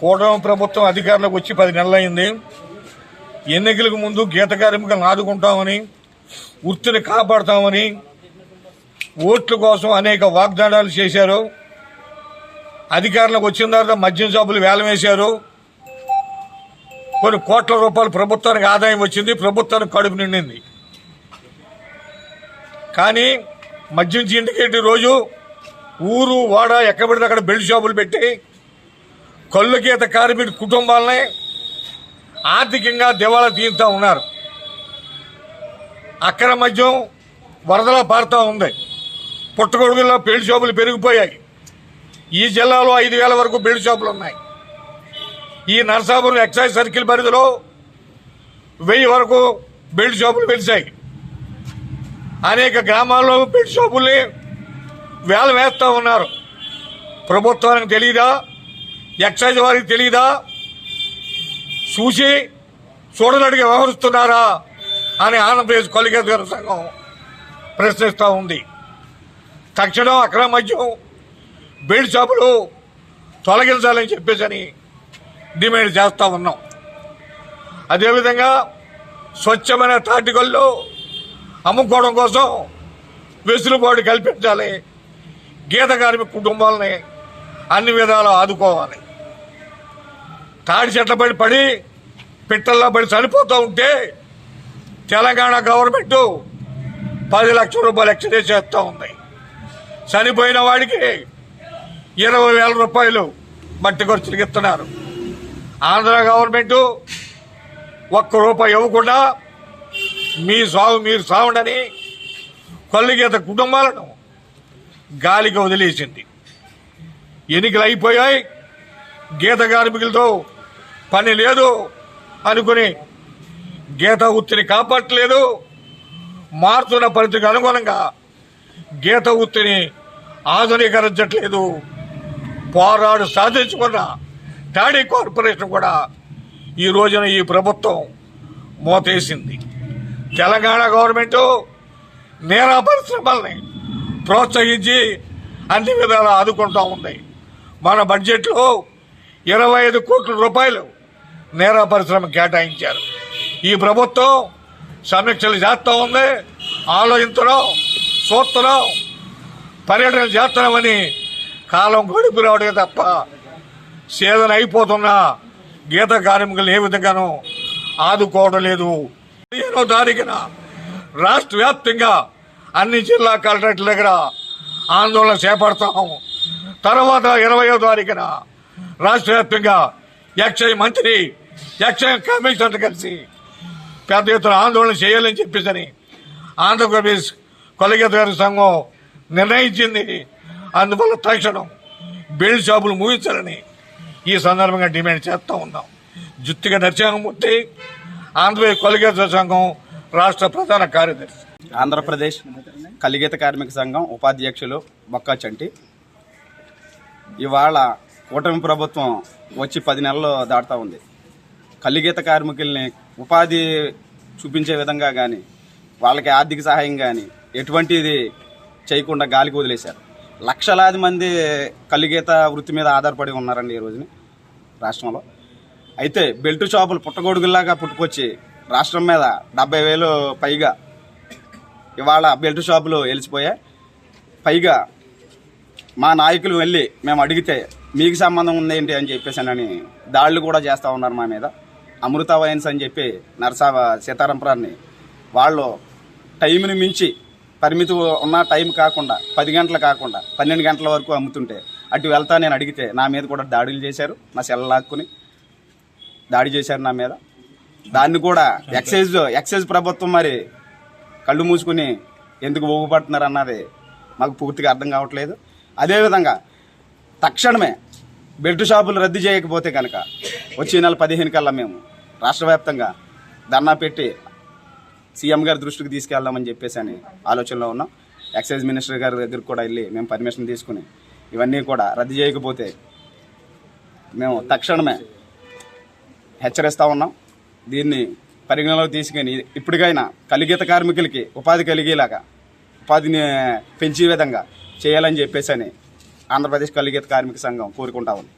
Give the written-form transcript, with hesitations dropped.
కూటమి ప్రభుత్వం అధికారంలోకి వచ్చి 10 నెలలైంది. ఎన్నికలకు ముందు గీత కార్మికులను ఆదుకుంటామని, వృత్తిని కాపాడుతామని ఓట్ల కోసం అనేక వాగ్దానాలు చేశారు. అధికారంలోకి వచ్చిన తర్వాత మద్యం షాపులు వేలం వేశారు. కొన్ని కోట్ల రూపాయలు ప్రభుత్వానికి ఆదాయం వచ్చింది, ప్రభుత్వానికి కడుపు నిండింది. కానీ మద్యం సిండికేట్ రోజు ఊరు వాడ ఎక్కడ పడితే అక్కడ బెల్ట్ షాపులు పెట్టి కళ్ళు గీత కార్మిక కుటుంబాలని ఆర్థికంగా దివాళా తీరుతూ ఉన్నారు. అక్కడ మద్యం వరదలా పారుతూ ఉంది. పుట్టగొడుగుల్లో బెల్ట్ షాపులు పెరిగిపోయాయి. ఈ జిల్లాలో 5,000 వరకు బెల్ట్ షాపులు ఉన్నాయి. ఈ నరసాపురం ఎక్సైజ్ సర్కిల్ పరిధిలో 1000 వరకు బెల్ట్ షాపులు వెలిశాయి. అనేక గ్రామాల్లో బెల్ట్ షాపుల్ని వేలం వేస్తూ ఉన్నారు. ప్రభుత్వానికి తెలియదా? ఎక్సైజ్ వారికి తెలియదా? చూసి చూడనడిగా వ్యవహరిస్తున్నారా అని ఆంధ్రప్రదేశ్ కొలిగేత సంఘం ప్రశ్నిస్తూ ఉంది. తక్షణం అక్రమ మద్యం బెల్ట్ షాపులు తొలగించాలని చెప్పేసి డిమాండ్ చేస్తూ ఉన్నాం. అదేవిధంగా స్వచ్ఛమైన తాటికల్లో అమ్ముకోవడం కోసం వెసులుబాటు కల్పించాలి. గీత కార్మిక కుటుంబాలని అన్ని విధాలు ఆదుకోవాలి. తాడి చెట్ల పడి పిట్టల్లో పడి చనిపోతూ ఉంటే తెలంగాణ గవర్నమెంట్ 10 లక్షల రూపాయలు ఎక్స్రే చేస్తూ ఉంది. చనిపోయిన వాడికి 20,000 రూపాయలు మట్టి ఖర్చులకు ఇస్తున్నారు. ఆంధ్ర గవర్నమెంట్ ₹1 ఇవ్వకుండా మీ సాగు మీరు సాగుండని కొల్లిగీత కుటుంబాలను గాలికి వదిలేసింది. ఎన్నికలు అయిపోయాయి, గీత కార్మికులతో పని లేదు అనుకుని గీత వృత్తిని కాపాడలేదు. మారుతున్న పరిస్థితికి అనుగుణంగా గీత వృత్తిని ఆధునీకరించట్లేదు. పోరాడు సాధించుకున్న టాడీ కార్పొరేషన్ కూడా ఈ రోజున ఈ ప్రభుత్వం మోతేసింది. తెలంగాణ గవర్నమెంట్ నేరా పరిశ్రమల్ని ప్రోత్సహించి అన్ని విధాలు ఆదుకుంటూ ఉంది. మన బడ్జెట్లో 25 కోట్ల రూపాయలు నేరా పరిశ్రమ కేటాయించారు. ఈ ప్రభుత్వం సమీక్షలు చేస్తూ ఉంది. ఆలోచించడం, చూస్తున్నాం, పర్యటన చేస్తున్నామని కాలం గడుపు రావడమే తప్ప సేదన అయిపోతున్న గీత కార్మికులు ఏ విధంగానూ ఆదుకోవడం లేదు. 15వ తారీఖున రాష్ట్ర వ్యాప్తంగా అన్ని జిల్లా కలెక్టరేట్ల దగ్గర ఆందోళన చేపడతాం. తర్వాత 20వ తారీఖున రాష్ట్ర వ్యాప్తంగా ఎక్సైజ్ మంత్రి, ఎక్సైజ్ కమిషనర్ కలిసి పెద్ద ఎత్తున ఆందోళన చేయాలని చెప్పేసి ఆంధ్రప్రదేశ్ కొలిగీత సంఘం నిర్ణయించింది. అందువల్ల తక్షణం బెల్ట్ షాపులు ముగించాలని ఈ సందర్భంగా డిమాండ్ చేస్తూ ఉన్నాం. జుత్తిగా నరసింహమూర్తి, ఆంధ్రప్రదేశ్ కొలిగీత సంఘం రాష్ట్ర ప్రధాన కార్యదర్శి. ఆంధ్రప్రదేశ్ కలిగీత కార్మిక సంఘం ఉపాధ్యక్షులు బొక్కా చంటి. ఇవాళ కూటమి ప్రభుత్వం వచ్చి 10 నెలలు దాటుతూ ఉంది. కలిగీత కార్మికుల్ని ఉపాధి చూపించే విధంగా కానీ, వాళ్ళకి ఆర్థిక సహాయం కానీ ఎటువంటిది చేయకుండా గాలికి వదిలేశారు. లక్షలాది మంది కలిగీత వృత్తి మీద ఆధారపడి ఉన్నారండి ఈ రోజుని రాష్ట్రంలో. అయితే బెల్ట్ షాపులు పుట్టగొడుగుల్లాగా పుట్టుకొచ్చి రాష్ట్రం మీద 70,000 పైగా ఇవాళ బెల్ట్ షాపులు వెలిసిపోయాయి. పైగా మా నాయకులు వెళ్ళి మేము అడిగితే మీకు సంబంధం ఉందేంటి అని చెప్పేసానని దాడులు కూడా చేస్తూ ఉన్నారు మా మీద. అమృత వైన్స్ అని చెప్పి సీతారాంపురాన్ని వాళ్ళు టైంని మించి పరిమితి ఉన్న టైం కాకుండా 10 గంటలు కాకుండా 12 గంటల వరకు అమ్ముతుంటే అటు వెళ్తా నేను అడిగితే నా మీద కూడా దాడులు చేశారు. నా సెల్ల లాక్కుని దాడి చేశారు నా మీద. దాన్ని కూడా ఎక్సైజ్ ప్రభుత్వం మరి కళ్ళు మూసుకుని ఎందుకు ఊగుపడుతున్నారు అన్నది మాకు పూర్తిగా అర్థం కావట్లేదు. అదేవిధంగా తక్షణమే బెల్ట్ షాపులు రద్దు చేయకపోతే కనుక వచ్చే నెల 15 కల్లా మేము రాష్ట్ర వ్యాప్తంగా ధర్నా పెట్టి సీఎం గారి దృష్టికి తీసుకెళ్దామని చెప్పేసి అని ఆలోచనలో ఉన్నాం. ఎక్సైజ్ మినిస్టర్ గారి దగ్గరికి కూడా వెళ్ళి మేము పర్మిషన్ తీసుకుని ఇవన్నీ కూడా రద్దు చేయకపోతే మేము తక్షణమే హెచ్చరిస్తూ ఉన్నాం. దీన్ని పరిగణలోకి తీసుకుని ఇప్పటికైనా కలిగీత కార్మికులకి ఉపాధి కలిగేలాగా, ఉపాధిని పెంచే విధంగా చేయాలని చెప్పేసి అని ఆంధ్రప్రదేశ్ కలిగీత కార్మిక సంఘం కోరుకుంటా ఉంది.